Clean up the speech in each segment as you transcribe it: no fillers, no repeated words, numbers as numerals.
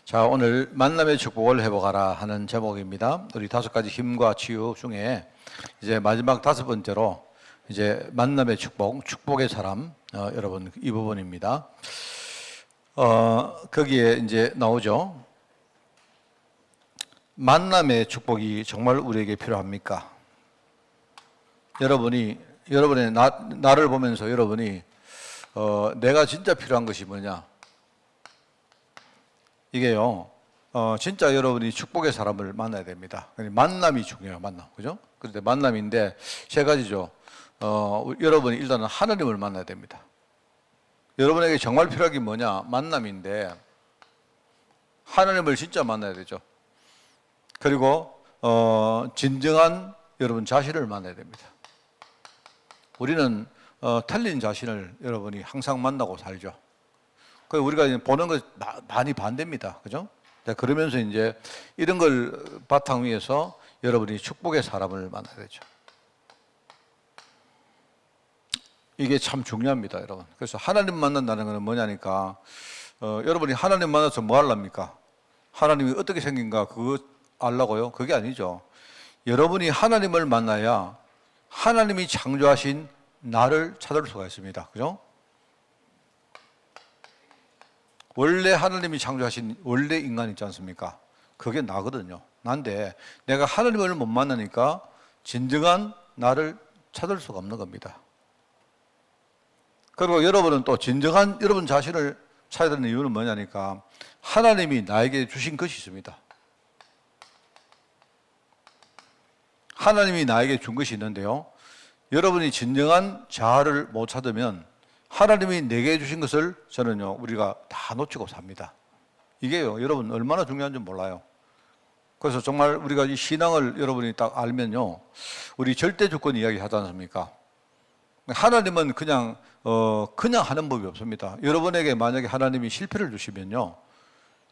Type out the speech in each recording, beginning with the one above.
자, 오늘 만남의 축복을 회복하라 하는 제목입니다. 우리 5가지 힘과 치유 중에 이제 마지막 5번째로 이제 만남의 축복, 축복의 사람, 여러분 이 부분입니다. 거기에 이제 나오죠. 만남의 축복이 정말 우리에게 필요합니까? 여러분의 나를 보면서 여러분이 내가 진짜 필요한 것이 뭐냐? 이게요, 진짜 여러분이 축복의 사람을 만나야 됩니다. 만남이 중요해요, 만남. 그죠? 그런데 만남인데 세 가지죠. 여러분이 일단은 하나님을 만나야 됩니다. 여러분에게 정말 필요한 게 뭐냐? 만남인데, 하나님을 진짜 만나야 되죠. 그리고, 진정한 여러분 자신을 만나야 됩니다. 우리는, 틀린 자신을 여러분이 항상 만나고 살죠. 우리가 보는 것 많이 반대입니다. 그죠? 그러면서 이제 이런 걸 바탕 위에서 여러분이 축복의 사람을 만나야 되죠. 이게 참 중요합니다, 여러분. 그래서 하나님 만난다는 것은 뭐냐니까, 여러분이 하나님 만나서 뭐 하려합니까? 하나님이 어떻게 생긴가 그거 알라고요? 그게 아니죠. 여러분이 하나님을 만나야 하나님이 창조하신 나를 찾을 수가 있습니다. 그죠? 원래 하나님이 창조하신 원래 인간 있지 않습니까? 그게 나거든요. 난데 내가 하나님을 못 만나니까 진정한 나를 찾을 수가 없는 겁니다. 그리고 여러분은 또 진정한 여러분 자신을 찾아야 되는 이유는 뭐냐니까, 하나님이 나에게 주신 것이 있습니다. 하나님이 나에게 준 것이 있는데요, 여러분이 진정한 자아를 못 찾으면 하나님이 내게 주신 것을 저는요, 우리가 다 놓치고 삽니다. 이게요, 여러분 얼마나 중요한지 몰라요. 그래서 정말 우리가 이 신앙을 여러분이 딱 알면요, 우리 절대 조건 이야기 하지 않습니까? 하나님은 그냥 하는 법이 없습니다. 여러분에게 만약에 하나님이 실패를 주시면요,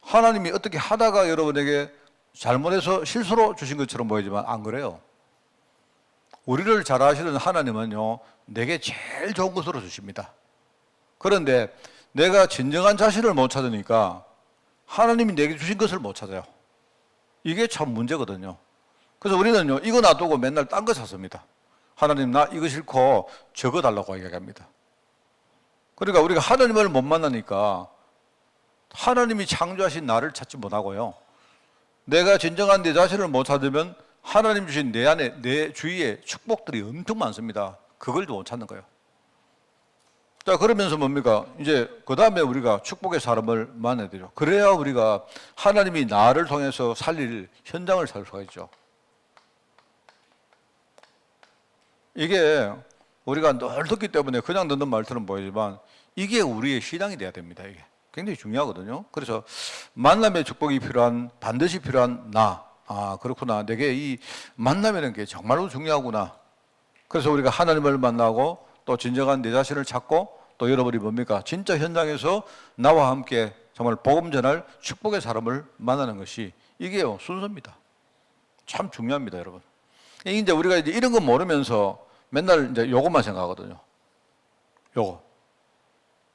하나님이 어떻게 하다가 여러분에게 잘못해서 실수로 주신 것처럼 보이지만 안 그래요. 우리를 잘 아시는 하나님은요, 내게 제일 좋은 것으로 주십니다. 그런데 내가 진정한 자신을 못 찾으니까 하나님이 내게 주신 것을 못 찾아요. 이게 참 문제거든요. 그래서 우리는요, 이거 놔두고 맨날 딴 거 찾습니다. 하나님, 나 이거 싫고 저거 달라고 얘기합니다. 그러니까 우리가 하나님을 못 만나니까 하나님이 창조하신 나를 찾지 못하고요, 내가 진정한 내 자신을 못 찾으면 하나님 주신 내 안에, 내 주위에 축복들이 엄청 많습니다. 그걸 못 찾는 거예요. 자, 그러면서 뭡니까? 이제 그 다음에 우리가 축복의 사람을 만나야 되죠. 그래야 우리가 하나님이 나를 통해서 살릴 현장을 살 수가 있죠. 이게 우리가 늘 듣기 때문에 그냥 듣는 말처럼 보이지만 이게 우리의 신앙이 돼야 됩니다. 이게 굉장히 중요하거든요. 그래서 만남의 축복이 반드시 필요한 나. 아, 그렇구나. 내게 이 만남이라는 게 정말로 중요하구나. 그래서 우리가 하나님을 만나고 또 진정한 내 자신을 찾고 또 여러분이 뭡니까? 진짜 현장에서 나와 함께 정말 복음 전할 축복의 사람을 만나는 것이 이게요, 순서입니다. 참 중요합니다, 여러분. 이제 우리가 이제 이런 거 모르면서 맨날 이제 요것만 생각하거든요. 요거.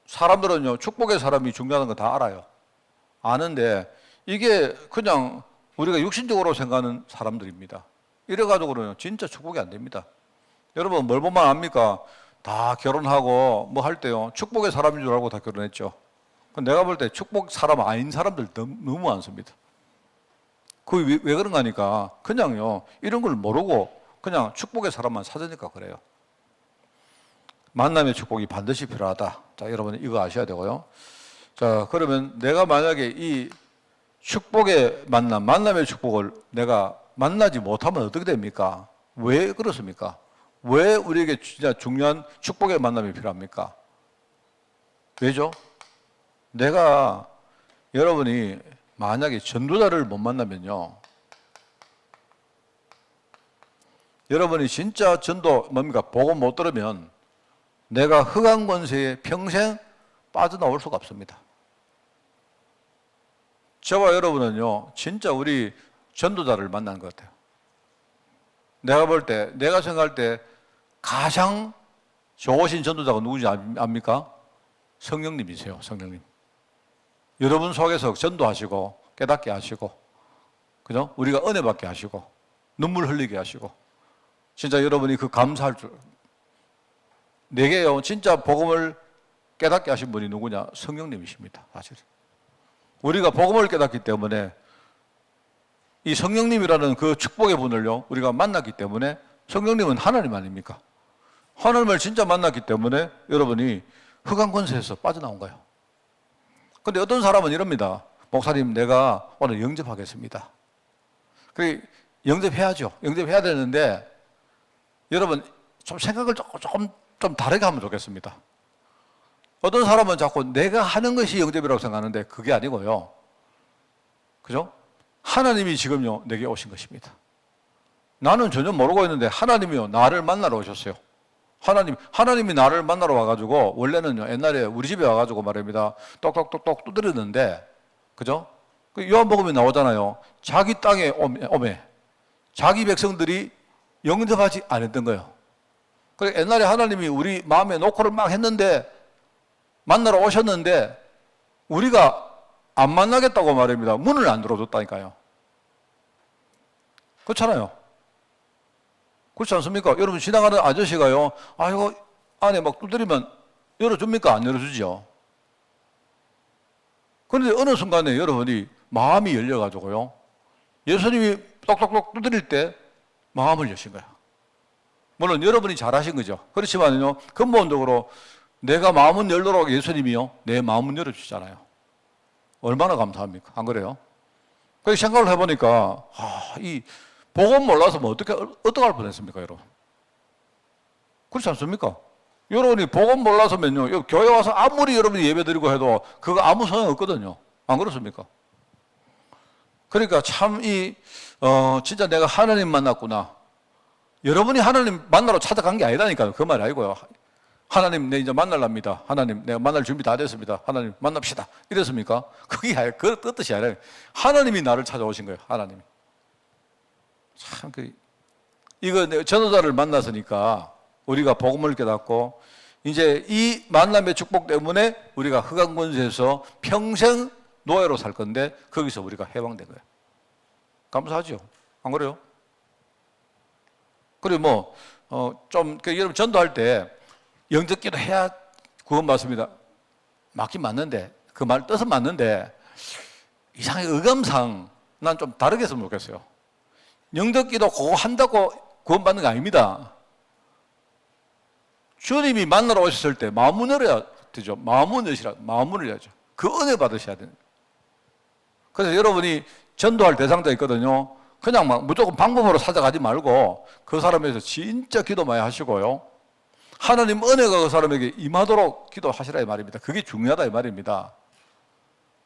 사람들은요, 축복의 사람이 중요한 거 다 알아요. 아는데 이게 그냥 우리가 육신적으로 생각하는 사람들입니다. 이래가지고는 진짜 축복이 안 됩니다. 여러분 뭘 보면 압니까? 다 결혼하고 뭐 할 때요, 축복의 사람인 줄 알고 다 결혼했죠. 내가 볼 때 축복 사람 아닌 사람들 너무 많습니다. 그게 왜 그런가 하니까 그냥요, 이런 걸 모르고 그냥 축복의 사람만 찾으니까 그래요. 만남의 축복이 반드시 필요하다. 자, 여러분 이거 아셔야 되고요. 자, 그러면 내가 만약에 이 축복의 만남의 축복을 내가 만나지 못하면 어떻게 됩니까? 왜 그렇습니까? 왜 우리에게 진짜 중요한 축복의 만남이 필요합니까? 왜죠? 내가, 여러분이 만약에 전도자를 못 만나면요, 여러분이 진짜 전도 뭡니까? 복음 못 들으면 내가 흑암 권세에 평생 빠져나올 수가 없습니다. 저와 여러분은요, 진짜 우리 전도자를 만난 것 같아요. 내가 볼 때, 내가 생각할 때 가장 좋으신 전도자가 누구지 압니까? 성령님이세요, 성령님. 여러분 속에서 전도하시고 깨닫게 하시고, 그죠? 우리가 은혜 받게 하시고, 눈물 흘리게 하시고, 진짜 여러분이 그 감사할 줄. 내게요, 진짜 복음을 깨닫게 하신 분이 누구냐? 성령님이십니다, 사실. 우리가 복음을 깨닫기 때문에 이 성령님이라는 그 축복의 분을요, 우리가 만났기 때문에 성령님은 하나님 아닙니까? 하나님을 진짜 만났기 때문에 여러분이 흑암 권세에서 빠져나온 거예요. 근데 어떤 사람은 이럽니다. 목사님, 내가 오늘 영접하겠습니다. 그래, 영접해야죠. 영접해야 되는데 여러분 좀 생각을 조금 좀 다르게 하면 좋겠습니다. 어떤 사람은 자꾸 내가 하는 것이 영접이라고 생각하는데 그게 아니고요. 그죠? 하나님이 지금요 내게 오신 것입니다. 나는 전혀 모르고 있는데 하나님이요 나를 만나러 오셨어요. 하나님이 나를 만나러 와가지고 원래는요 옛날에 우리 집에 와가지고 말입니다. 똑똑똑똑 두드리는데, 그죠? 요한복음에 나오잖아요. 자기 땅에 오매 자기 백성들이 영접하지 않았던 거예요. 그래 옛날에 하나님이 우리 마음에 녹화를 막 했는데 만나러 오셨는데 우리가 안 만나겠다고 말입니다. 문을 안 열어줬다니까요. 그렇잖아요. 그렇지 않습니까? 여러분 지나가는 아저씨가요, 이거 안에 막 두드리면 열어줍니까? 안 열어주죠. 그런데 어느 순간에 여러분이 마음이 열려가지고요, 예수님이 똑똑똑 두드릴 때 마음을 여신 거예요. 물론 여러분이 잘하신 거죠. 그렇지만요, 근본적으로 내가 마음은 열도록 예수님이요, 내 마음은 열어주잖아요. 얼마나 감사합니까? 안 그래요? 그래서 생각을 해보니까, 이 복음 몰라서 뭐 어떻게 할 뻔했습니까, 여러분? 그렇지 않습니까? 여러분이 복음 몰라서면요, 교회 와서 아무리 여러분이 예배 드리고 해도 그거 아무 소용 없거든요. 안 그렇습니까? 그러니까 참 진짜 내가 하나님 만났구나. 여러분이 하나님 만나러 찾아간 게 아니라니까요. 그 말이 아니고요. 하나님, 내 이제 만날랍니다. 하나님, 내가 만날 준비 다 됐습니다. 하나님, 만납시다. 이랬습니까? 그게 아니라, 그 뜻이 아니라, 하나님이 나를 찾아오신 거예요. 하나님이. 참, 이거 전도자를 만났으니까 우리가 복음을 깨닫고, 이제 이 만남의 축복 때문에 우리가 흑암 권세에서 평생 노예로 살 건데, 거기서 우리가 해방된 거예요. 감사하죠? 안 그래요? 그리고 여러분 전도할 때, 영접기도 해야 구원 받습니다. 맞긴 맞는데, 그 말 뜻은 맞는데, 이상하게 의감상 난 좀 다르게 했으면 좋겠어요. 영접기도 그거 한다고 구원 받는 게 아닙니다. 주님이 만나러 오셨을 때 마음을 열어야 되죠. 마음을 열어야죠. 그 은혜 받으셔야 돼요. 그래서 여러분이 전도할 대상자 있거든요. 그냥 막 무조건 방법으로 찾아가지 말고 그 사람에서 진짜 기도 많이 하시고요. 하나님 은혜가 그 사람에게 임하도록 기도하시라 이 말입니다. 그게 중요하다 이 말입니다.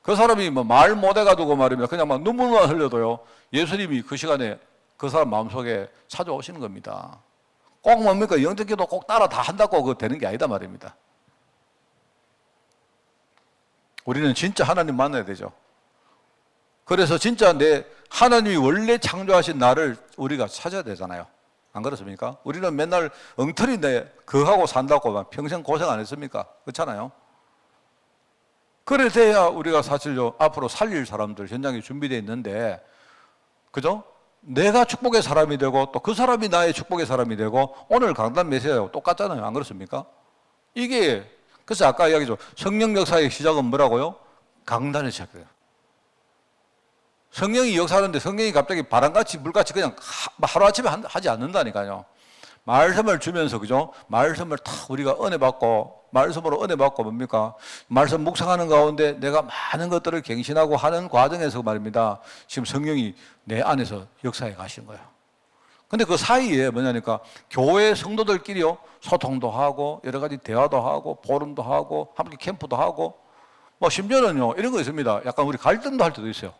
그 사람이 말 못해가지고 말입니다. 그냥 막 눈물만 흘려도요, 예수님이 그 시간에 그 사람 마음속에 찾아오시는 겁니다. 꼭 뭡니까? 영접기도 꼭 따라 다 한다고 그거 되는 게 아니다 말입니다. 우리는 진짜 하나님 만나야 되죠. 그래서 진짜 하나님이 원래 창조하신 나를 우리가 찾아야 되잖아요. 안 그렇습니까? 우리는 맨날 엉터리 그하고 산다고 평생 고생 안 했습니까? 그렇잖아요. 그래야 우리가 사실요 앞으로 살릴 사람들 현장에 준비되어 있는데, 그죠? 내가 축복의 사람이 되고 또 그 사람이 나의 축복의 사람이 되고 오늘 강단 메시지하고 똑같잖아요. 안 그렇습니까? 이게 그래서 아까 이야기죠. 성령 역사의 시작은 뭐라고요? 강단에 시작돼요. 성령이 역사하는데 성령이 갑자기 바람같이 물같이 그냥 하루아침에 하지 않는다니까요. 말씀을 주면서, 그죠? 말씀을 다 우리가 은혜 받고, 말씀으로 은혜 받고 뭡니까? 말씀 묵상하는 가운데 내가 많은 것들을 갱신하고 하는 과정에서 말입니다. 지금 성령이 내 안에서 역사해 가시는 거예요. 근데 그 사이에 뭐냐니까 교회 성도들끼리요, 소통도 하고, 여러 가지 대화도 하고, 포럼도 하고, 함께 캠프도 하고, 심지어는요, 이런 거 있습니다. 약간 우리 갈등도 할 때도 있어요.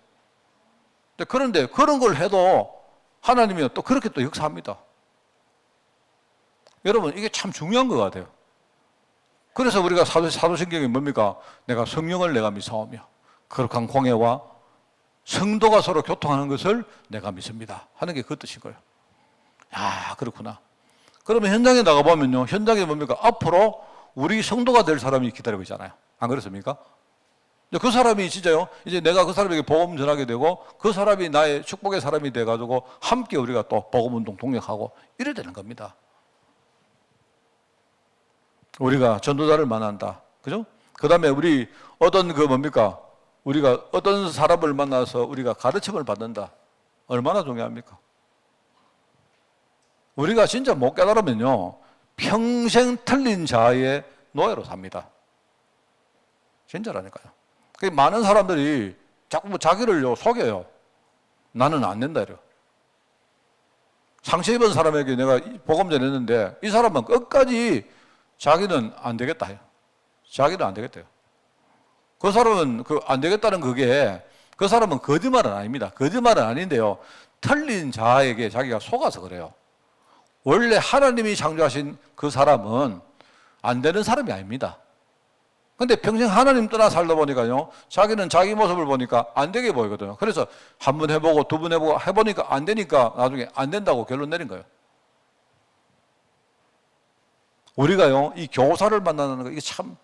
그런데 그런 걸 해도 하나님이 또 그렇게 또 역사합니다. 여러분, 이게 참 중요한 것 같아요. 그래서 우리가 사도신경이 뭡니까? 내가 성령을 내가 믿사오며 거룩한 공예와 성도가 서로 교통하는 것을 내가 믿습니다 하는 게 그 뜻인 거예요. 야, 그렇구나. 그러면 현장에 나가보면요, 현장에 뭡니까? 앞으로 우리 성도가 될 사람이 기다리고 있잖아요. 안 그렇습니까? 그 사람이 진짜요, 이제 내가 그 사람에게 복음 전하게 되고 그 사람이 나의 축복의 사람이 돼가지고 함께 우리가 또 복음 운동 동력하고 이래 되는 겁니다. 우리가 전도자를 만난다. 그죠? 그 다음에 우리 어떤 뭡니까? 우리가 어떤 사람을 만나서 우리가 가르침을 받는다. 얼마나 중요합니까? 우리가 진짜 못 깨달으면요, 평생 틀린 자의 노예로 삽니다. 진짜라니까요. 많은 사람들이 자꾸 자기를 속여요. 나는 안 된다 이래요. 상처 입은 사람에게 내가 복음 전했는데 이 사람은 끝까지 자기는 안 되겠다 해요. 자기는 안 되겠대요. 그 사람은 안 되겠다는 그게, 그 사람은 거짓말은 아닙니다. 거짓말은 아닌데요, 틀린 자에게 자기가 속아서 그래요. 원래 하나님이 창조하신 그 사람은 안 되는 사람이 아닙니다. 근데 평생 하나님 떠나 살다 보니까요, 자기는 자기 모습을 보니까 안 되게 보이거든요. 그래서 한 번 해보고 두 번 해보고 해보니까 안 되니까 나중에 안 된다고 결론 내린 거예요. 우리가요, 이 교사를 만나는 거, 이게 참,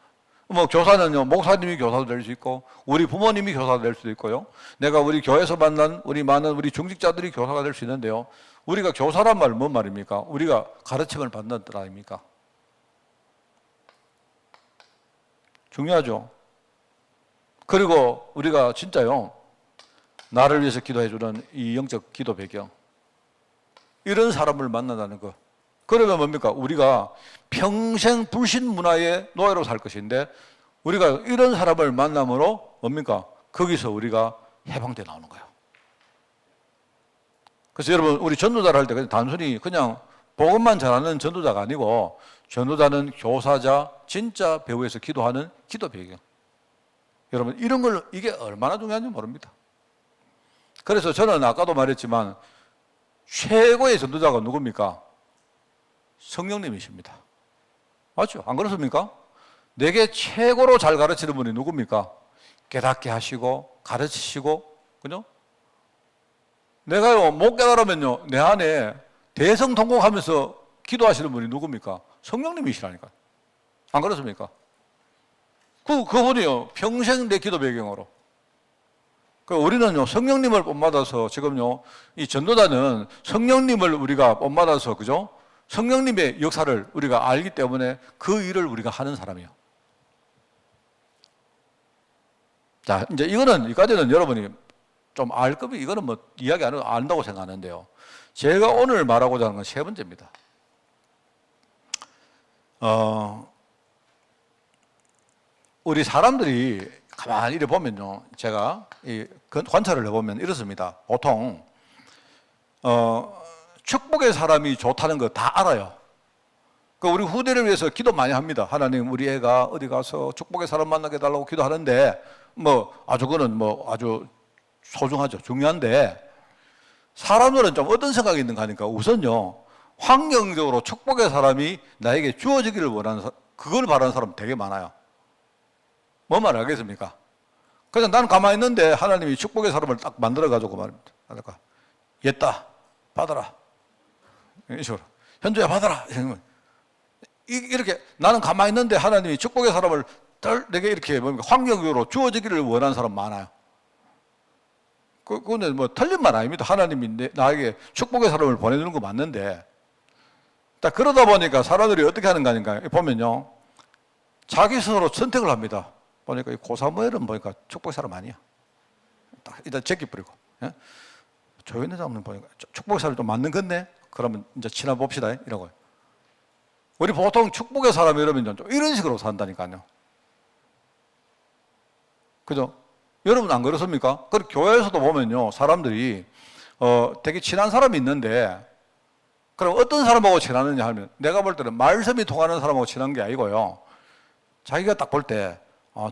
교사는요, 목사님이 교사도 될 수 있고, 우리 부모님이 교사가 될 수도 있고요. 내가 우리 교회에서 만난 우리 많은 우리 중직자들이 교사가 될 수 있는데요. 우리가 교사란 말은 뭔 말입니까? 우리가 가르침을 받는 뜻 아닙니까? 중요하죠. 그리고 우리가 진짜요, 나를 위해서 기도해 주는 이 영적 기도 배경, 이런 사람을 만나다는 거. 그러면 뭡니까? 우리가 평생 불신 문화의 노예로 살 것인데, 우리가 이런 사람을 만남으로 뭡니까? 거기서 우리가 해방돼 나오는 거예요. 그래서 여러분, 우리 전도자를 할 때 그냥 단순히 그냥 복음만 전하는 전도자가 아니고, 전도자는 교사자, 진짜 배우에서 기도하는 기도 배경. 여러분, 이런 걸, 이게 얼마나 중요한지 모릅니다. 그래서 저는 아까도 말했지만 최고의 전도자가 누굽니까? 성령님이십니다. 맞죠? 안 그렇습니까? 내게 최고로 잘 가르치는 분이 누굽니까? 깨닫게 하시고 가르치시고, 그죠? 내가요, 못 깨달으면요, 내 안에 대성통곡하면서 기도하시는 분이 누굽니까? 성령님이시라니까. 안 그렇습니까? 그분이요, 평생 내 기도 배경으로. 우리는요, 성령님을 본받아서 지금요, 이 전도자는 성령님을 우리가 본받아서, 그죠? 성령님의 역사를 우리가 알기 때문에 그 일을 우리가 하는 사람이에요. 자, 이제 이까지는 여러분이 좀 알 겁이, 이거는 이야기 안 해도 안다고 생각하는데요. 제가 오늘 말하고자 하는 건 세 번째입니다. 우리 사람들이 가만히 이래 보면요, 제가 관찰을 해보면 이렇습니다. 보통, 축복의 사람이 좋다는 거 다 알아요. 우리 후대를 위해서 기도 많이 합니다. 하나님, 우리 애가 어디 가서 축복의 사람 만나게 해달라고 기도하는데, 그거는 아주 소중하죠. 중요한데, 사람들은 좀 어떤 생각이 있는가 하니까 우선요, 환경적으로 축복의 사람이 나에게 주어지기를 원하는, 그걸 바라는 사람 되게 많아요. 뭔 말 알겠습니까? 그래서 나는 가만히 있는데 하나님이 축복의 사람을 딱 만들어가지고 말입니다. 얘다, 받아라. 이런 식으로. 현주야, 받아라. 이렇게 나는 가만히 있는데 하나님이 축복의 사람을 내게 이렇게 환경적으로 주어지기를 원하는 사람 많아요. 그런데 틀린 말 아닙니다. 하나님이 나에게 축복의 사람을 보내주는 거 맞는데, 딱 그러다 보니까 사람들이 어떻게 하는가 하니까 보면요, 자기 스스로 선택을 합니다. 보니까 이 고사무엘은 보니까 축복의 사람 아니야. 딱 일단 제끼버리고, 예? 조현대 장로는 보니까 축복의 사람이 좀 맞는 건데, 그러면 이제 친해 봅시다 이러고요. 우리 보통 축복의 사람이 이러면 좀 이런 식으로 산다니까요. 그죠? 여러분 안 그렇습니까? 그리고 교회에서도 보면요, 사람들이 되게 친한 사람이 있는데, 그럼 어떤 사람하고 친하느냐 하면, 내가 볼 때는 말씀이 통하는 사람하고 친한 게 아니고요, 자기가 딱 볼 때,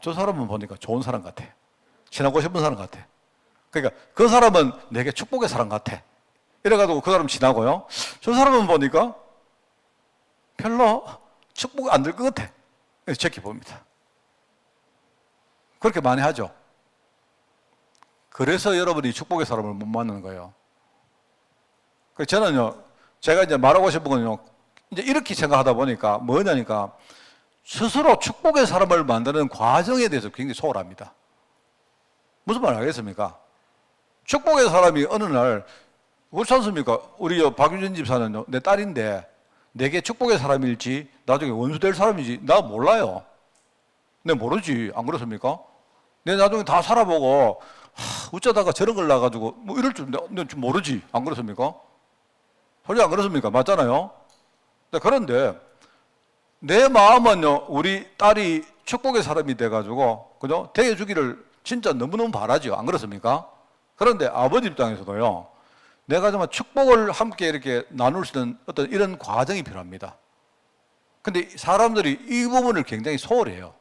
저 사람은 보니까 좋은 사람 같아, 친하고 싶은 사람 같아, 그러니까 그 사람은 내게 축복의 사람 같아, 이래가지고 그 사람 친하고요, 저 사람은 보니까 별로 축복 안 될 것 같아, 지켜봅니다. 그렇게 많이 하죠. 그래서 여러분이 축복의 사람을 못 만나는 거예요. 저는요, 제가 이제 말하고 싶은 건요, 이제 이렇게 생각하다 보니까 뭐냐니까, 스스로 축복의 사람을 만드는 과정에 대해서 굉장히 소홀합니다. 무슨 말 하겠습니까? 축복의 사람이 어느 날 그렇지 않습니까? 우리 박유진 집사는 내 딸인데 내게 축복의 사람일지 나중에 원수 될 사람이지 나 몰라요. 내 모르지. 안 그렇습니까? 내 나중에 다 살아보고 어쩌다가 저런 걸 나가지고 뭐 이럴 줄 내가 좀 모르지. 안 그렇습니까? 솔직히 안 그렇습니까? 맞잖아요. 그런데 내 마음은요, 우리 딸이 축복의 사람이 돼가지고 그죠? 대해주기를 진짜 너무너무 바라죠. 안 그렇습니까? 그런데 아버지 입장에서도요, 내가 정말 축복을 함께 이렇게 나눌 수 있는 어떤 이런 과정이 필요합니다. 근데 사람들이 이 부분을 굉장히 소홀해요.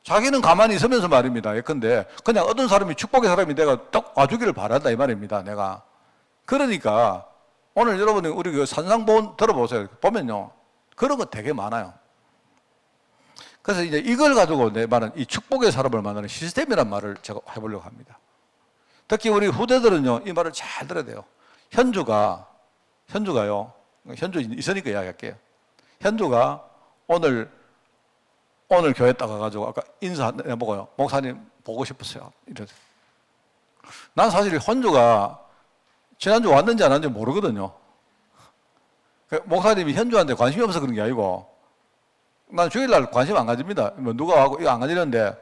자기는 가만히 있으면서 말입니다. 예컨대 그냥 어떤 사람이 축복의 사람이 내가 딱 와주기를 바란다 이 말입니다. 내가. 그러니까 오늘 여러분이 우리 그 산상보험 들어보세요. 보면요. 그런 거 되게 많아요. 그래서 이제 이걸 가지고 내 말은 이 축복의 사람을 만드는 시스템이란 말을 제가 해보려고 합니다. 특히 우리 후대들은요, 이 말을 잘 들어야 돼요. 현주가요, 현주 있으니까 이야기할게요. 현주가 오늘 교회 딱 가가지고 아까 인사해보고요. 목사님 보고 싶었어요. 이러죠. 난 사실 현주가 지난주 왔는지 안 왔는지 모르거든요. 목사님이 현주한테 관심이 없어서 그런 게 아니고 난 주일날 관심 안 가집니다. 뭐 누가 하고 이거 안 가지는데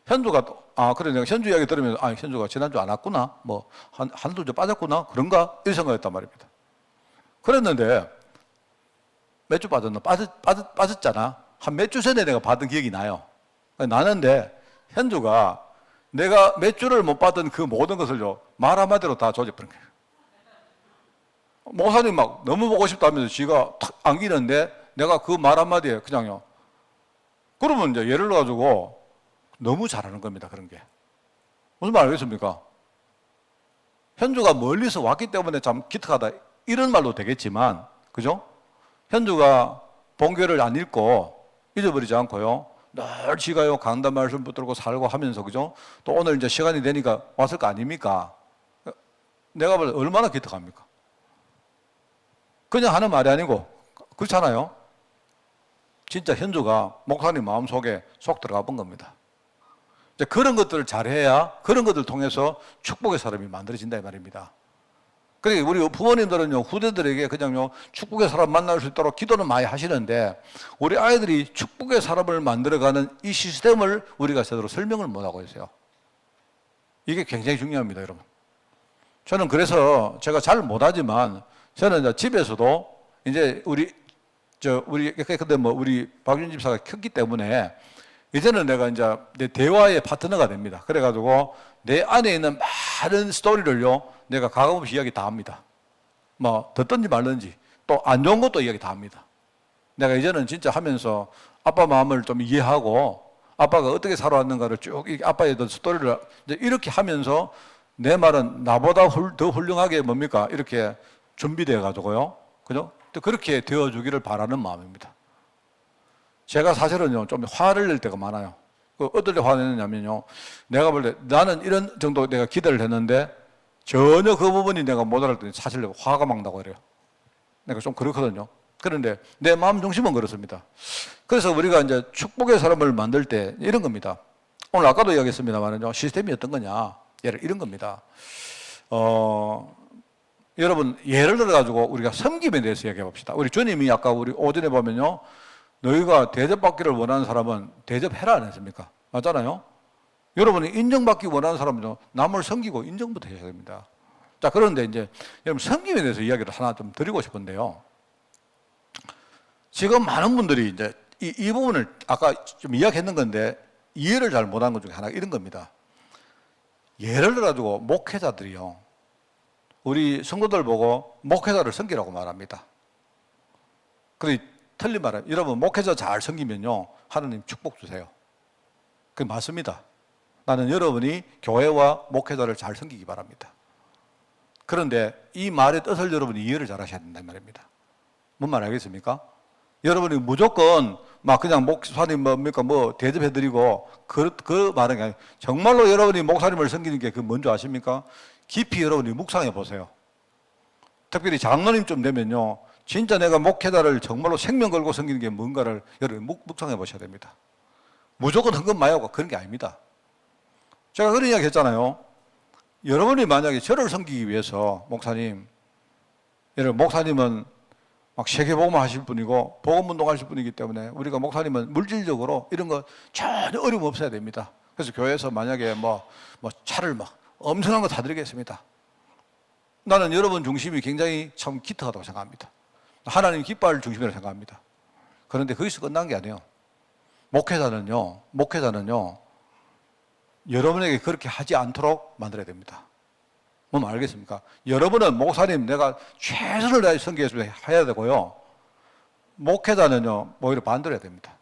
현주가 그래 내가 현주 이야기 들으면 현주가 지난주 안 왔구나 뭐 한두 주 빠졌구나 그런가 이런 생각했단 말입니다. 그랬는데 몇 주 빠졌나? 빠졌잖아. 한 몇 주 전에 내가 받은 기억이 나요. 나는데 현주가 내가 몇 주를 못 받은 그 모든 것을요 말 한마디로 다 조져버린 거예요. 목사님 막 너무 보고 싶다면서 지가 탁 안기는데 내가 그 말 한마디에 그냥요. 그러면 이제 예를 들어가지고 너무 잘하는 겁니다. 그런 게. 무슨 말 알겠습니까? 현주가 멀리서 왔기 때문에 참 기특하다. 이런 말도 되겠지만, 그죠? 현주가 본교를 안 읽고 잊어버리지 않고요. 늘 지가요 강단 말씀 붙들고 살고 하면서, 그죠? 또 오늘 이제 시간이 되니까 왔을 거 아닙니까? 내가 볼 때 얼마나 기특합니까? 그냥 하는 말이 아니고, 그렇잖아요? 진짜 현주가 목사님 마음속에 쏙 들어가 본 겁니다. 이제 그런 것들을 잘해야 그런 것들을 통해서 축복의 사람이 만들어진다 이 말입니다. 그러니까 우리 부모님들은요 후대들에게 그냥요 축복의 사람 만날 수 있도록 기도는 많이 하시는데 우리 아이들이 축복의 사람을 만들어가는 이 시스템을 우리가 제대로 설명을 못 하고 있어요. 이게 굉장히 중요합니다, 여러분. 저는 그래서 제가 잘 못하지만 저는 이제 집에서도 이제 우리 근데 뭐 우리 박윤 집사가 컸기 때문에 이제는 내가 이제 내 대화의 파트너가 됩니다. 그래가지고 내 안에 있는 많은 스토리를요 내가 가감없이 이야기 다 합니다. 뭐 듣든지 말든지 또 안 좋은 것도 이야기 다 합니다. 내가 이제는 진짜 하면서 아빠 마음을 좀 이해하고 아빠가 어떻게 살아왔는가를 쭉 아빠의 스토리를 이렇게 하면서 내 말은 나보다 더 훌륭하게 뭡니까 이렇게 준비되어 가지고요, 그죠? 또 그렇게 되어주기를 바라는 마음입니다. 제가 사실은요, 좀 화를 낼 때가 많아요. 어떨 때 화를 내냐면요, 내가 볼 때 나는 이런 정도 내가 기대를 했는데 전혀 그 부분이 내가 못 알아들 때 사실 내가 화가 막 나고 그래요. 내가 좀 그렇거든요. 그런데 내 마음 중심은 그렇습니다. 그래서 우리가 이제 축복의 사람을 만들 때 이런 겁니다. 오늘 아까도 이야기했습니다만은요, 시스템이 어떤 거냐. 예를 이런 겁니다. 여러분 예를 들어가지고 우리가 섬김에 대해서 이야기해 봅시다. 우리 주님이 아까 우리 오전에 보면요, 너희가 대접받기를 원하는 사람은 대접해라 안 했습니까? 맞잖아요. 여러분이 인정받기 원하는 사람은요 남을 섬기고 인정부터 해야 됩니다. 자, 그런데 이제 여러분 섬김에 대해서 이야기를 하나 좀 드리고 싶은데요. 지금 많은 분들이 이제 이 부분을 아까 좀 이야기했는 건데 이해를 잘 못한 것 중에 하나가 이런 겁니다. 예를 들어가지고 목회자들이요, 우리 성도들 보고 목회자를 섬기라고 말합니다. 그래 틀린 말은 여러분 목회자 잘 섬기면요 하나님 축복 주세요. 그게 맞습니다. 나는 여러분이 교회와 목회자를 잘 섬기기 바랍니다. 그런데 이 말의 뜻을 여러분이 이해를 잘 하셔야 된다는 말입니다. 뭔 말 알겠습니까? 여러분이 무조건 막 그냥 목사님 뭡니까 뭐 대접해드리고 그 말은 아니에요. 정말로 여러분이 목사님을 섬기는 게 그 뭔지 아십니까? 깊이 여러분이 묵상해 보세요. 특별히 장로님쯤 되면요 진짜 내가 목회자를 정말로 생명 걸고 섬기는 게 뭔가를 여러분 묵상해 보셔야 됩니다. 무조건 헌금 많이 하고 그런 게 아닙니다. 제가 그런 이야기 했잖아요. 여러분이 만약에 저를 섬기기 위해서 목사님, 예를 들어 목사님은 막 세계복음화 하실 분이고 복음운동 하실 분이기 때문에 우리가 목사님은 물질적으로 이런 거 전혀 어려움 없어야 됩니다. 그래서 교회에서 만약에 뭐 차를 막 엄청난 거 사드리겠습니다. 나는 여러분 중심이 굉장히 참 기특하다고 생각합니다. 하나님 기뻐할 중심이라고 생각합니다. 그런데 거기서 끝난 게 아니에요. 목회자는요, 여러분에게 그렇게 하지 않도록 만들어야 됩니다. 뭐 알겠습니까? 여러분은 목사님 내가 최선을 다해 섬기겠습니다 해야 되고요. 목회자는요, 오히려 반대로 해야 됩니다.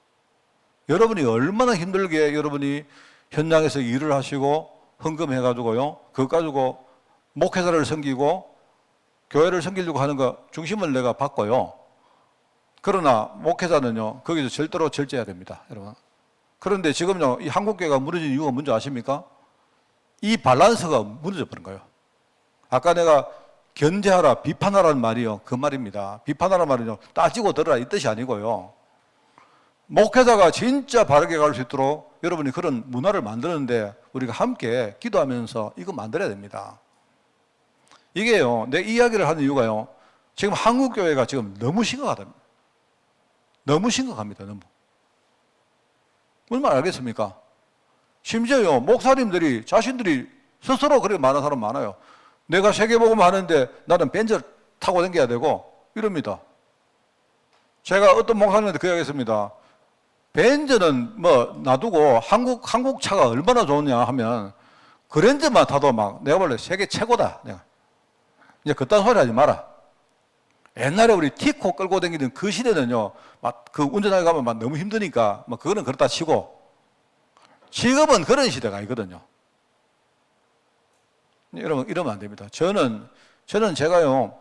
여러분이 얼마나 힘들게 여러분이 현장에서 일을 하시고 헌금해가지고요, 그거 가지고 목회자를 섬기고 교회를 섬기려고 하는 거 중심을 내가 받고요. 그러나 목회자는요, 거기서 절대로 절제해야 됩니다, 여러분. 그런데 지금요, 이 한국교회가 무너진 이유가 뭔지 아십니까? 이 밸런스가 무너져 버린 거예요. 아까 내가 견제하라, 비판하라는 말이요, 그 말입니다. 비판하라는 말은요, 따지고 들어라 이 뜻이 아니고요. 목회자가 진짜 바르게 갈 수 있도록 여러분이 그런 문화를 만드는데 우리가 함께 기도하면서 이거 만들어야 됩니다. 이게요, 내 이야기를 하는 이유가요, 지금 한국교회가 지금 너무 심각하다. 너무 심각합니다, 너무. 무슨 말 알겠습니까? 심지어요, 목사님들이 자신들이 스스로 그렇게 말하는 사람 많아요. 내가 세계복음 하는데 나는 벤츠 타고 다녀야 되고 이럽니다. 제가 어떤 목사님한테 그 이야기 했습니다. 벤츠는 뭐 놔두고 한국 차가 얼마나 좋냐 하면 그랜저만 타도 막 내가 볼래 세계 최고다. 내가. 이제 그딴 소리 하지 마라. 옛날에 우리 티코 끌고 다니던 그 시대는요, 막 그 운전하게 가면 막 너무 힘드니까 뭐 그거는 그렇다 치고 지금은 그런 시대가 아니거든요. 여러분, 이러면 안 됩니다. 저는 제가요,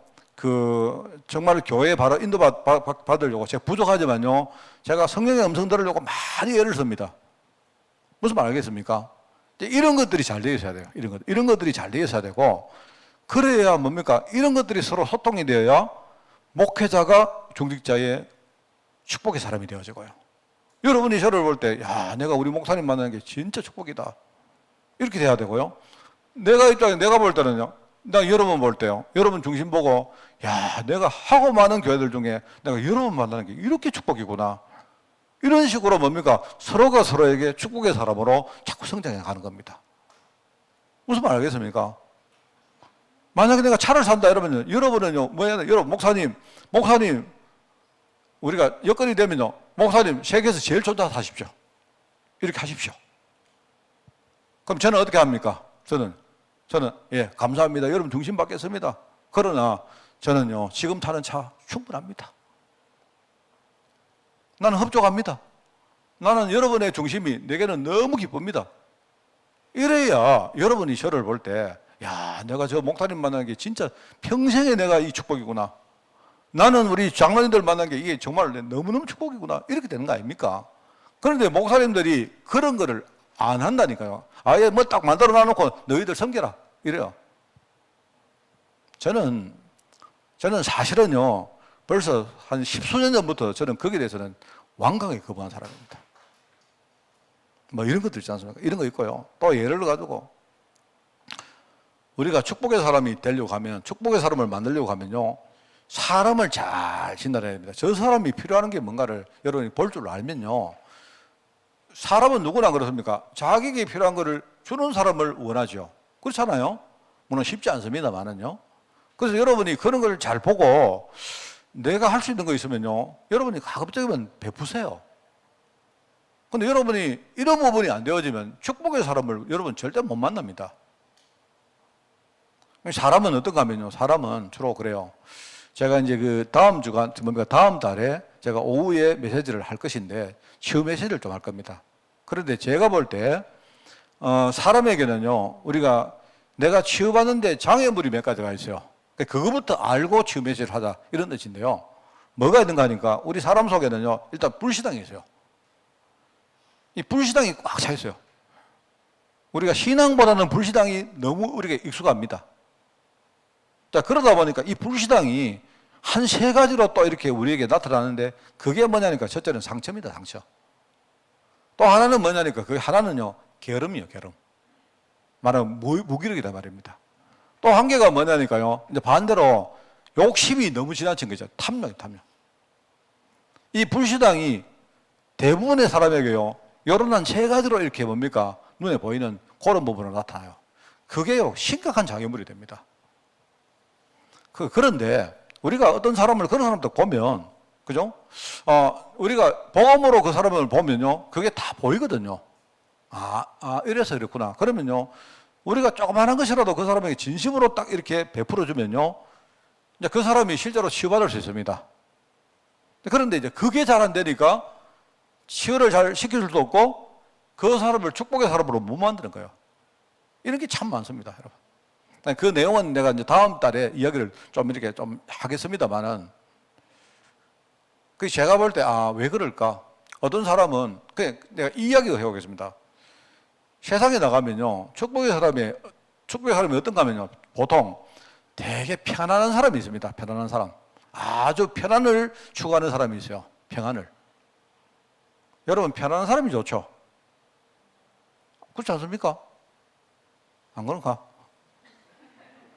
정말 교회에 바로 인도받으려고, 제가 부족하지만요, 제가 성령의 음성 들으려고 많이 애를 씁니다. 무슨 말 알겠습니까? 이런 것들이 잘 되어 있어야 돼요. 이런 것들이 잘 되어 있어야 되고, 그래야 뭡니까? 이런 것들이 서로 소통이 되어야 목회자가 중직자의 축복의 사람이 되어지고요. 여러분이 저를 볼 때, 야, 내가 우리 목사님 만나는 게 진짜 축복이다. 이렇게 돼야 되고요. 내가 볼 때는요, 나 여러분 볼 때요, 여러분 중심 보고, 야, 내가 하고 많은 교회들 중에 내가 여러분 만나는 게 이렇게 축복이구나. 이런 식으로 뭡니까? 서로가 서로에게 축복의 사람으로 자꾸 성장해 가는 겁니다. 무슨 말 알겠습니까? 만약에 내가 차를 산다 이러면요, 여러분은요, 여러분, 목사님, 우리가 여건이 되면요, 목사님, 세계에서 제일 좋은 차 사십시오. 이렇게 하십시오. 그럼 저는 어떻게 합니까? 저는, 예, 감사합니다. 여러분 중심 받겠습니다. 그러나 저는요, 지금 타는 차 충분합니다. 나는 흡족합니다. 나는 여러분의 중심이 내게는 너무 기쁩니다. 이래야 여러분이 저를 볼 때, 야, 내가 저 목사님 만나는 게 진짜 평생에 내가 이 축복이구나. 나는 우리 장로님들 만난 게 이게 정말 너무너무 축복이구나. 이렇게 되는 거 아닙니까? 그런데 목사님들이 그런 거를 안 한다니까요. 아예 뭐 딱 만들어 놔놓고 너희들 섬겨라. 이래요. 저는 사실은요, 벌써 한 10수년 전부터 저는 거기에 대해서는 완강하게 거부한 사람입니다. 뭐 이런 것들 있지 않습니까? 이런 거 있고요. 또 예를 가지고, 우리가 축복의 사람이 되려고 하면, 축복의 사람을 만들려고 하면요, 사람을 잘 진단해야 됩니다. 저 사람이 필요한 게 뭔가를 여러분이 볼 줄 알면요, 사람은 누구나 그렇습니까? 자기에게 필요한 것을 주는 사람을 원하죠. 그렇잖아요? 물론 쉽지 않습니다만은요. 그래서 여러분이 그런 걸 잘 보고 내가 할 수 있는 거 있으면요, 여러분이 가급적이면 베푸세요. 근데 여러분이 이런 부분이 안 되어지면 축복의 사람을 여러분 절대 못 만납니다. 사람은 어떤가 하면요, 사람은 주로 그래요. 제가 이제 다음 달에 제가 오후에 메시지를 할 것인데, 치유 메시지를 좀 할 겁니다. 그런데 제가 볼 때, 사람에게는요, 내가 치유받는데 장애물이 몇 가지가 있어요. 그거부터 알고 치유 메시지를 하자, 이런 뜻인데요. 뭐가 있는가 하니까, 우리 사람 속에는요, 일단 불신앙이 있어요. 이 불신앙이 꽉 차 있어요. 우리가 신앙보다는 불신앙이 너무 우리에게 익숙합니다. 자, 그러다 보니까 이 불신앙이 한 세 가지로 또 이렇게 우리에게 나타나는데, 그게 뭐냐니까, 첫째는 상처입니다, 상처. 또 하나는 뭐냐니까, 그 하나는요, 게으름이에요, 게으름. 말하면 무기력이다 말입니다. 또 한계가 뭐냐니까요. 이제 반대로 욕심이 너무 지나친 거죠. 탐욕. 이 불신앙이 대부분의 사람에게요, 요런 한 세 가지로 이렇게 뭡니까? 눈에 보이는 그런 부분으로 나타나요. 그게요, 심각한 장애물이 됩니다. 그런데 우리가 어떤 사람을, 그런 사람들 보면, 그죠? 우리가 복음으로 그 사람을 보면요, 그게 다 보이거든요. 이래서 이렇구나. 그러면요, 우리가 조그마한 것이라도 그 사람에게 진심으로 딱 이렇게 베풀어주면요, 이제 그 사람이 실제로 치유받을 수 있습니다. 그런데 이제 그게 잘 안 되니까 치유를 잘 시킬 수도 없고 그 사람을 축복의 사람으로 못 만드는 거예요. 이런 게 참 많습니다, 여러분. 그 내용은 내가 이제 다음 달에 이야기를 좀 이렇게 좀 하겠습니다만은, 그 제가 볼 때, 왜 그럴까? 어떤 사람은, 그냥 내가 이 이야기를 해보겠습니다. 세상에 나가면요, 축복의 사람이 어떤가 하면요, 보통 되게 편안한 사람이 있습니다. 편안한 사람. 아주 편안을 추구하는 사람이 있어요. 평안을. 여러분, 편안한 사람이 좋죠? 그렇지 않습니까? 안 그런가?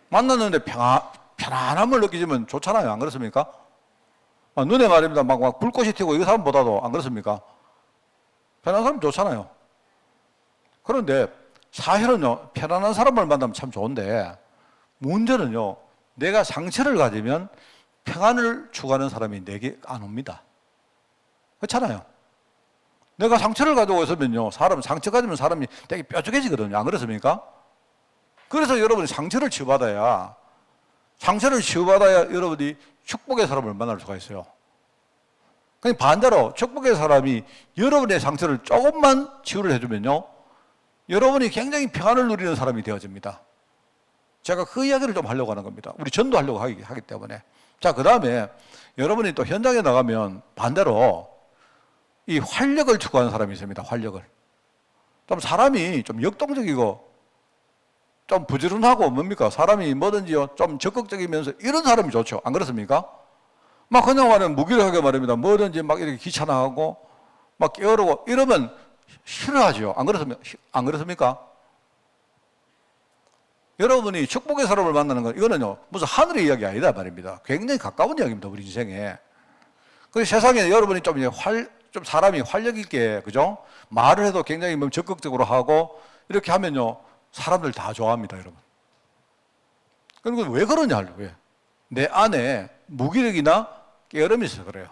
만났는데 편안함을 느끼시면 좋잖아요. 안 그렇습니까? 눈에 말입니다. 막 불꽃이 튀고 이 사람보다도, 안 그렇습니까? 편안한 사람 좋잖아요. 그런데 사실은요, 편안한 사람을 만나면 참 좋은데, 문제는요, 내가 상처를 가지면 평안을 추구하는 사람이 내게 안 옵니다. 그렇잖아요. 내가 상처를 가지고 있으면요, 상처 가지면 사람이 되게 뾰족해지거든요. 안 그렇습니까? 그래서 여러분이 상처를 치유받아야 여러분이 축복의 사람을 만날 수가 있어요. 그냥 반대로 축복의 사람이 여러분의 상처를 조금만 치유를 해주면요, 여러분이 굉장히 평안을 누리는 사람이 되어집니다. 제가 그 이야기를 좀 하려고 하는 겁니다. 우리 전도하려고 하기 때문에. 자, 그 다음에 여러분이 또 현장에 나가면 반대로 이 활력을 추구하는 사람이 있습니다. 활력을. 좀 사람이 좀 역동적이고 좀 부지런하고 뭡니까? 사람이 뭐든지요, 좀 적극적이면서 이런 사람이 좋죠. 안 그렇습니까? 막 그냥 말하면 무기력하게 말입니다. 뭐든지 막 이렇게 귀찮아하고 막 게으르고 이러면 싫어하죠. 안 그렇습니까? 여러분이 축복의 사람을 만나는 건 이거는요, 무슨 하늘의 이야기 아니다 말입니다. 굉장히 가까운 이야기입니다. 우리 인생에. 그 세상에 여러분이 좀 사람이 활력 있게, 그죠? 말을 해도 굉장히 적극적으로 하고 이렇게 하면요, 사람들 다 좋아합니다, 여러분. 그리고 왜 그러냐, 왜? 내 안에 무기력이나 게으름이 있어서 그래요.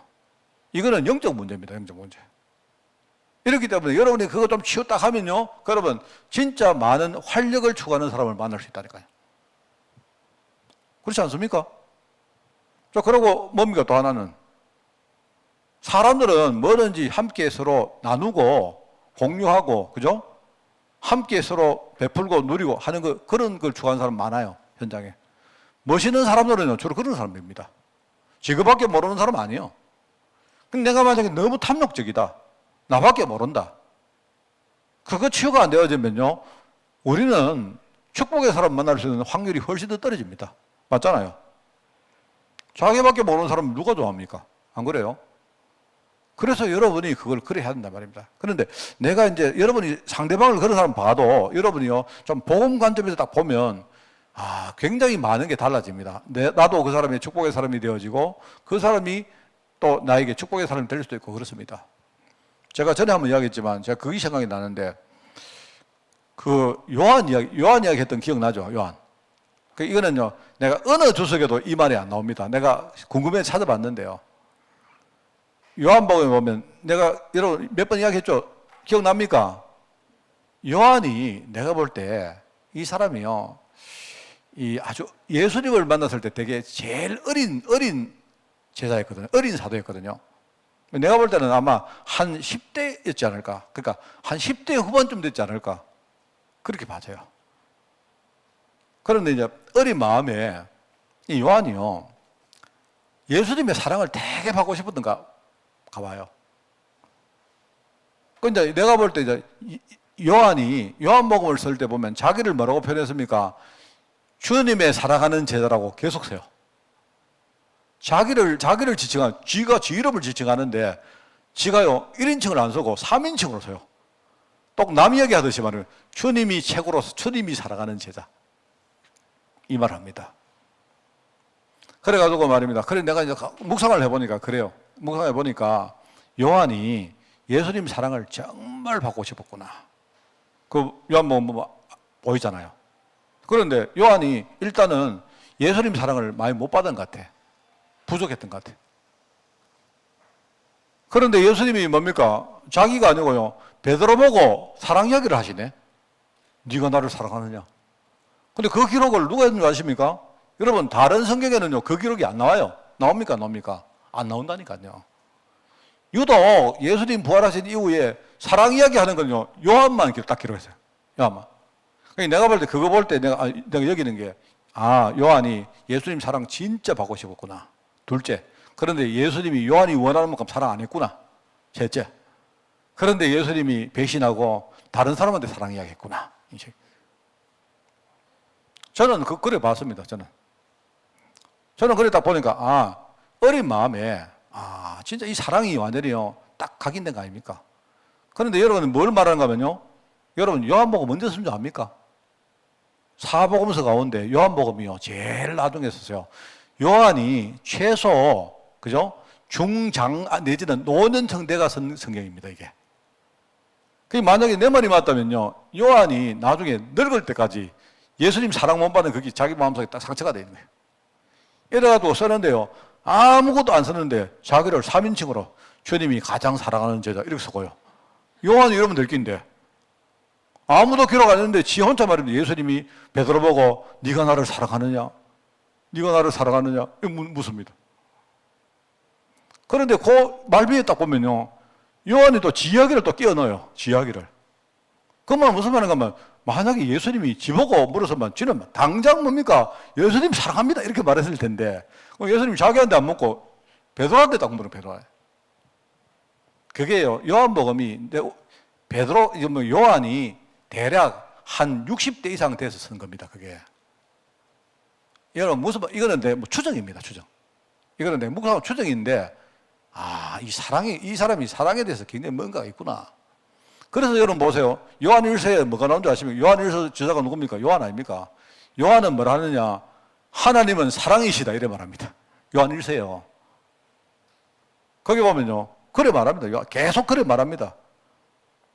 이거는 영적 문제입니다, 영적 문제. 이렇기 때문에 여러분이 그거 좀 치웠다 하면요, 여러분, 진짜 많은 활력을 추구하는 사람을 만날 수 있다니까요. 그렇지 않습니까? 그리고 뭡니까, 또 하나는? 사람들은 뭐든지 함께 서로 나누고 공유하고, 그죠? 함께 서로 베풀고 누리고 하는 그런 걸 추구하는 사람 많아요, 현장에. 멋있는 사람들은요, 주로 그런 사람입니다. 지그밖에 모르는 사람 아니에요. 근데 내가 만약에 너무 탐욕적이다, 나밖에 모른다, 그거 치유가 안 되어지면요, 우리는 축복의 사람 만날 수 있는 확률이 훨씬 더 떨어집니다. 맞잖아요. 자기밖에 모르는 사람은 누가 좋아합니까? 안 그래요? 그래서 여러분이 그걸 그래 해야 된단 말입니다. 그런데 내가 이제 여러분이 상대방을 그런 사람 봐도 여러분이요, 좀 복음 관점에서 딱 보면 굉장히 많은 게 달라집니다. 나도 그 사람이 축복의 사람이 되어지고 그 사람이 또 나에게 축복의 사람이 될 수도 있고 그렇습니다. 제가 전에 한번 이야기했지만 제가 그게 생각이 나는데, 그 요한 이야기 했던 기억나죠? 요한. 이거는요, 내가 어느 주석에도 이 말이 안 나옵니다. 내가 궁금해 찾아봤는데요. 요한복음에 보면 내가 여러분 몇 번 이야기했죠? 기억납니까? 요한이 내가 볼 때 이 사람이요, 이 아주 예수님을 만났을 때 되게 제일 어린 제자였거든요. 어린 사도였거든요. 내가 볼 때는 아마 한 10대였지 않을까. 그러니까 한 10대 후반쯤 됐지 않을까. 그렇게 봐져요. 그런데 이제 어린 마음에 이 요한이요, 예수님의 사랑을 되게 받고 싶었던가 가봐요. 근데 내가 볼 때 이제 요한이 요한복음을 쓸 때 보면 자기를 뭐라고 표현했습니까? 주님의 사랑하는 제자라고 계속 써요. 자기를 지가 지 이름을 지칭하는데 지가요 1인칭을 안 쓰고 3인칭으로 써요. 또 남 이야기하듯이 말하면 주님이 최고로서 주님이 살아가는 제자 이 말 합니다. 그래가지고 말입니다. 그래 내가 이제 묵상을 해보니까 그래요. 묵상해 보니까 요한이 예수님 사랑을 정말 받고 싶었구나. 그 요한복음 뭐 보이잖아요. 그런데 요한이 일단은 예수님 사랑을 많이 못 받은 것 같아. 부족했던 것 같아. 그런데 예수님이 뭡니까? 자기가 아니고요. 베드로 보고 사랑 이야기를 하시네. 네가 나를 사랑하느냐. 근데 그 기록을 누가 했는지 아십니까? 여러분 다른 성경에는요. 그 기록이 안 나와요. 나옵니까? 나옵니까? 안 나온다니까요. 유독 예수님 부활하신 이후에 사랑 이야기 하는 건요. 요한만 딱 기록했어요. 요한만. 내가 볼 때 그거 볼 때 내가 여기는 게 요한이 예수님 사랑 진짜 받고 싶었구나. 둘째. 그런데 예수님이 요한이 원하는 만큼 사랑 안 했구나. 셋째. 그런데 예수님이 배신하고 다른 사람한테 사랑 이야기했구나. 저는 그래 봤습니다. 저는 그래 딱 보니까 어린 마음에 진짜 이 사랑이 완전히요 딱 각인된 거 아닙니까? 그런데 여러분은 뭘 말하는가 하면요. 여러분 요한복음 언제 쓴 줄 압니까? 사복음서 가운데 요한복음이요 제일 나중에 썼어요. 요한이 최소 그죠? 중장 내지는 노년층 때가 쓴 성경입니다. 이게. 만약에 내 말이 맞다면요 요한이 나중에 늙을 때까지 예수님 사랑 못 받은 그게 자기 마음속에 딱 상처가 되는 거예요. 이래가지고 쓰는데요 아무것도 안 썼는데 자기를 3인칭으로 주님이 가장 사랑하는 제자 이렇게 쓰고요. 요한이 이러면 될 낀데 아무도 기록 안 했는데 지 혼자 말입니다. 예수님이 베드로 보고 네가 나를 사랑하느냐? 네가 나를 사랑하느냐? 이거 묻습니다. 그런데 그 말비에 딱 보면요. 요한이 또 지이야기를 또 끼워 넣어요. 지이야기를. 그 말은 무슨 말인가 하면 만약에 예수님이 지보고 물어서만 지는 당장 뭡니까? 예수님 사랑합니다. 이렇게 말했을 텐데 예수님이 자기한테 안 묻고 베드로한테 딱 물어 베드로에. 그게요. 요한복음이 베드로 요한이 대략 한 60대 이상 돼서 쓴 겁니다. 그게. 여러분 무슨 이거는 뭐 추정입니다. 추정. 이거는 내 묵상 추정인데 이 사람이 사랑에 대해서 굉장히 뭔가가 있구나. 그래서 여러분 보세요. 요한 1서에 뭐가 나온 줄 아십니까? 요한 1서 저자가 누굽니까? 요한 아닙니까? 요한은 뭘 하느냐? 하나님은 사랑이시다 이래 말합니다. 요한 1서에요. 거기 보면요. 그래 말합니다. 계속 그래 말합니다.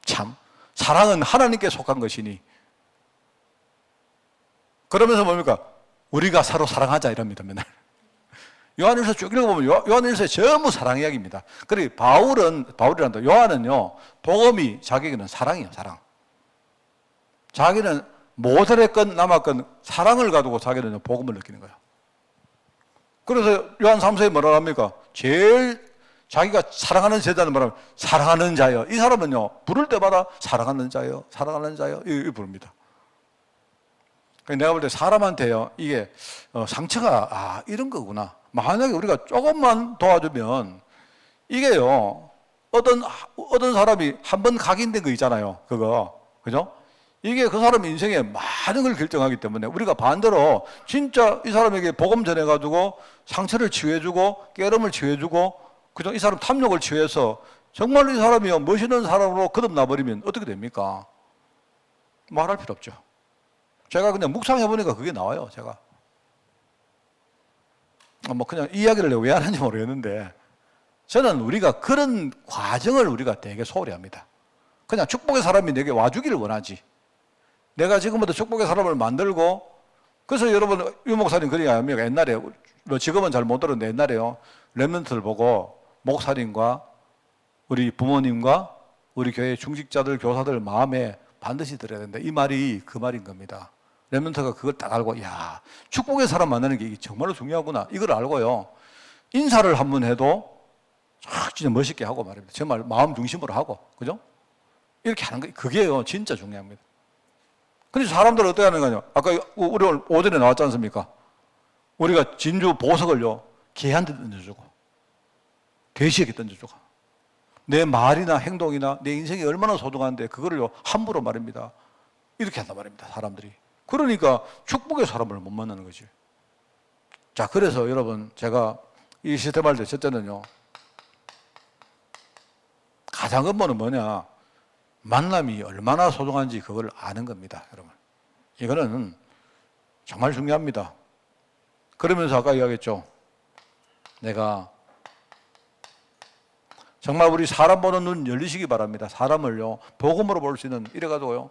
참 사랑은 하나님께 속한 것이니 그러면서 뭡니까? 우리가 서로 사랑하자 이럽니다. 맨날. 요한일서 쭉 읽어보면 요한일서에 전부 사랑 이야기입니다. 그리고 바울이란다. 요한은요, 복음이 자기에게는 사랑이에요, 사랑. 자기는 모세랬건 남았건 사랑을 가지고 자기는 복음을 느끼는 거예요. 그래서 요한 3서에 뭐라 합니까? 제일 자기가 사랑하는 제자는 뭐라면 사랑하는 자요. 이 사람은요, 부를 때마다 사랑하는 자요, 사랑하는 자요. 이 부릅니다. 내가 볼 때 사람한테요, 이게 상처가 이런 거구나. 만약에 우리가 조금만 도와주면 이게요 어떤 사람이 한 번 각인된 거 있잖아요. 그거 그죠? 이게 그 사람 인생에 많은 걸 결정하기 때문에 우리가 반대로 진짜 이 사람에게 복음 전해가지고 상처를 치유해주고 깨름을 치유해주고 그죠? 이 사람 탐욕을 치유해서 정말로 이 사람이요 멋있는 사람으로 거듭나버리면 어떻게 됩니까? 말할 필요 없죠. 제가 그냥 묵상해보니까 그게 나와요. 제가 뭐 그냥 이 이야기를 왜 하는지 모르겠는데 저는 우리가 그런 과정을 우리가 되게 소홀히 합니다. 그냥 축복의 사람이 내게 와주기를 원하지. 내가 지금부터 축복의 사람을 만들고 그래서 여러분 유 목사님 그런 게 아닙니까? 옛날에 지금은 잘 못 들었는데 옛날에요 렘넌트를 보고 목사님과 우리 부모님과 우리 교회 중직자들 교사들 마음에 반드시 들어야 된다. 이 말이 그 말인 겁니다. 렘넌트가 그걸 딱 알고 축복의 사람 만나는 게 정말로 중요하구나. 이걸 알고요. 인사를 한 번 해도 진짜 멋있게 하고 말입니다. 정말 마음 중심으로 하고. 그죠? 이렇게 하는 거 그게요. 진짜 중요합니다. 근데 사람들은 어떻게 하는 거냐? 아까 우리 오전에 나왔지 않습니까? 우리가 진주 보석을요. 개한테 던져주고 돼지에게 던져주고 내 말이나 행동이나 내 인생이 얼마나 소중한데 그거를요. 함부로 말입니다. 이렇게 한단 말입니다. 사람들이. 그러니까 축복의 사람을 못 만나는 거지. 자, 그래서 여러분 제가 이 시스템 할 때 첫째는요. 가장 근본은 뭐냐? 만남이 얼마나 소중한지 그걸 아는 겁니다, 여러분. 이거는 정말 중요합니다. 그러면서 아까 이야기했죠. 내가 정말 우리 사람 보는 눈 열리시기 바랍니다. 사람을요, 복음으로 볼 수 있는, 이래가지고요.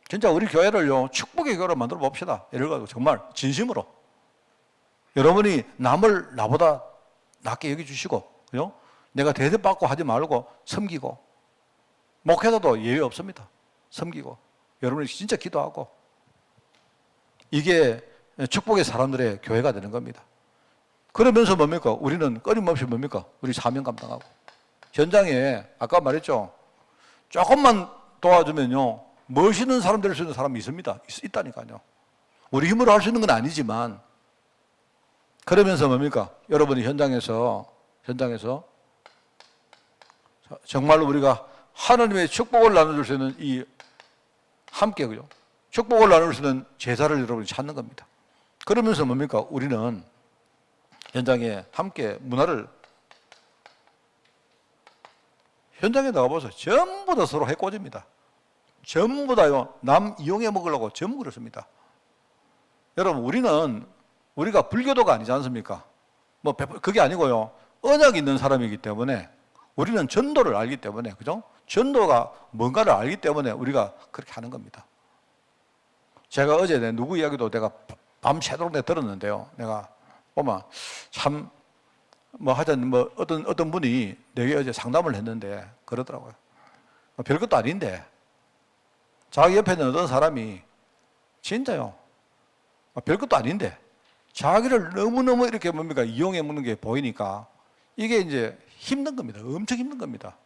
진짜 우리 교회를요, 축복의 교회로 만들어 봅시다. 이래가지고 정말 진심으로. 여러분이 남을 나보다 낮게 여겨주시고, 그죠? 내가 대접받고 하지 말고 섬기고, 목회자도 예외 없습니다. 섬기고, 여러분이 진짜 기도하고, 이게 축복의 사람들의 교회가 되는 겁니다. 그러면서 뭡니까? 우리는 끊임없이 뭡니까? 우리 사명 감당하고. 현장에 아까 말했죠. 조금만 도와주면요, 멋있는 사람 될 수 있는 사람이 있습니다. 있다니까요. 우리 힘으로 할 수 있는 건 아니지만, 그러면서 뭡니까? 여러분이 현장에서 정말로 우리가 하나님의 축복을 나눠줄 수 있는 이 함께, 그죠? 축복을 나눌 수 있는 제자를 여러분이 찾는 겁니다. 그러면서 뭡니까? 우리는 현장에 함께 문화를, 현장에 나가보세요. 전부 다 서로 해코집니다. 전부 다요, 남 이용해 먹으려고 전부 그렇습니다. 여러분, 우리가 불교도가 아니지 않습니까? 그게 아니고요. 언약이 있는 사람이기 때문에 우리는 전도를 알기 때문에, 그죠? 전도가 뭔가를 알기 때문에 우리가 그렇게 하는 겁니다. 제가 어제 누구 이야기도 내가 밤새도록 들었는데요. 내가 보면 참, 하여튼 어떤 분이 내게 어제 상담을 했는데 그러더라고요. 별것도 아닌데 자기 옆에 있는 어떤 사람이 진짜요. 별것도 아닌데 자기를 너무너무 이렇게 이용해 먹는 게 보이니까 이게 이제 힘든 겁니다. 엄청 힘든 겁니다.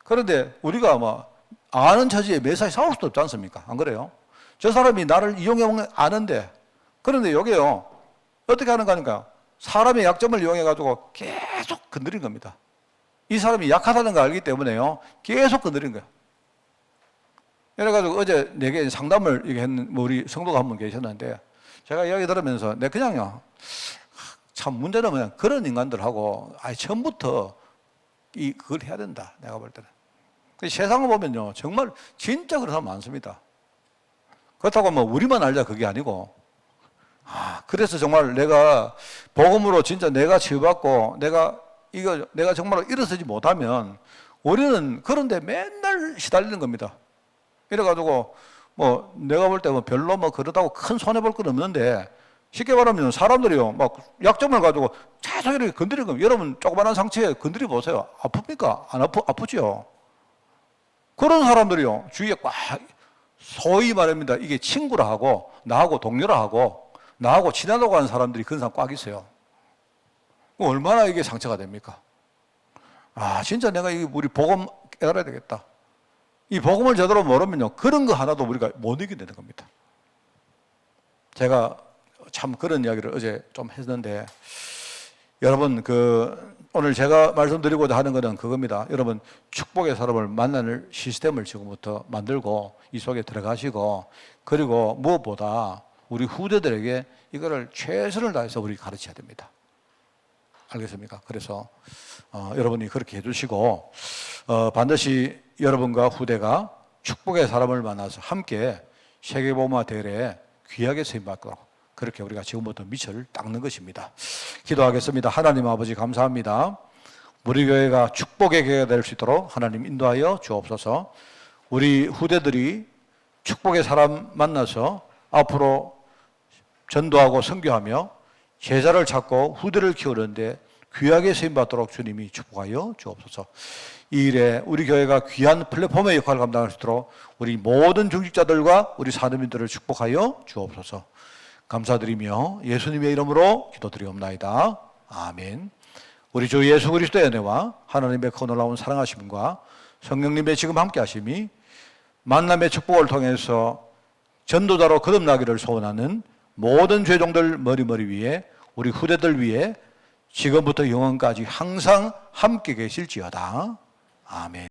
그런데 우리가 아는 처지에 매사에 싸울 수도 없지 않습니까? 안 그래요? 저 사람이 나를 이용해 먹는 거 아는데, 그런데 여기요, 어떻게 하는 거니까 사람의 약점을 이용해가지고 계속 건드린 겁니다. 이 사람이 약하다는 걸 알기 때문에요, 계속 건드린 거예요. 그래가지고 어제 내게 상담을 했는 우리 성도가 한 분 계셨는데, 제가 이야기 들으면서 내가 그냥요, 참 문제는 그냥 그런 인간들하고 처음부터 그걸 해야 된다, 내가 볼 때는. 세상을 보면요, 정말 진짜 그런 사람 많습니다. 그렇다고 우리만 알자 그게 아니고, 그래서 정말 내가 복음으로 진짜 내가 치유받고 내가 정말로 일어서지 못하면 우리는 그런데 맨날 시달리는 겁니다. 이래가지고 내가 볼 때 별로 그러다고 큰 손해 볼 건 없는데, 쉽게 말하면 사람들이요, 약점을 가지고 계속 이렇게 건드리는 겁니다. 여러분 조그마한 상처에 건드려 보세요. 아픕니까? 안 아프지요? 그런 사람들이요, 주위에 꽉, 소위 말합니다, 이게 친구라 하고 나하고 동료라 하고 나하고 친하다고 하는 사람들이 그런 사람 꽉 있어요. 얼마나 이게 상처가 됩니까? 진짜 내가 우리 복음 깨달아야 되겠다. 이 복음을 제대로 모르면요, 그런 거 하나도 우리가 못 이기게 되는 겁니다. 제가 참 그런 이야기를 어제 좀 했는데, 여러분 오늘 제가 말씀드리고자 하는 것은 그겁니다. 여러분, 축복의 사람을 만나는 시스템을 지금부터 만들고 이 속에 들어가시고, 그리고 무엇보다 우리 후대들에게 이거를 최선을 다해서 우리 가르쳐야 됩니다. 알겠습니까? 그래서 여러분이 그렇게 해주시고, 반드시 여러분과 후대가 축복의 사람을 만나서 함께 세계복음화 대회에 귀하게 쓰임받도록, 그렇게 우리가 지금부터 밑을 닦는 것입니다. 기도하겠습니다. 하나님 아버지, 감사합니다. 우리 교회가 축복의 교회가 될 수 있도록 하나님 인도하여 주옵소서. 우리 후대들이 축복의 사람 만나서 앞으로 전도하고 선교하며 제자를 찾고 후대를 키우는데 귀하게 쓰임받도록 주님이 축복하여 주옵소서. 이 일에 우리 교회가 귀한 플랫폼의 역할을 감당할 수 있도록 우리 모든 중직자들과 우리 사도민들을 축복하여 주옵소서. 감사드리며 예수님의 이름으로 기도드리옵나이다. 아멘. 우리 주 예수 그리스도의 은혜와 하나님의 그 놀라운 사랑하심과 성령님의 지금 함께 하심이 만남의 축복을 통해서 전도자로 거듭나기를 소원하는 모든 죄종들 머리 위에, 우리 후대들 위에 지금부터 영원까지 항상 함께 계실지어다. 아멘.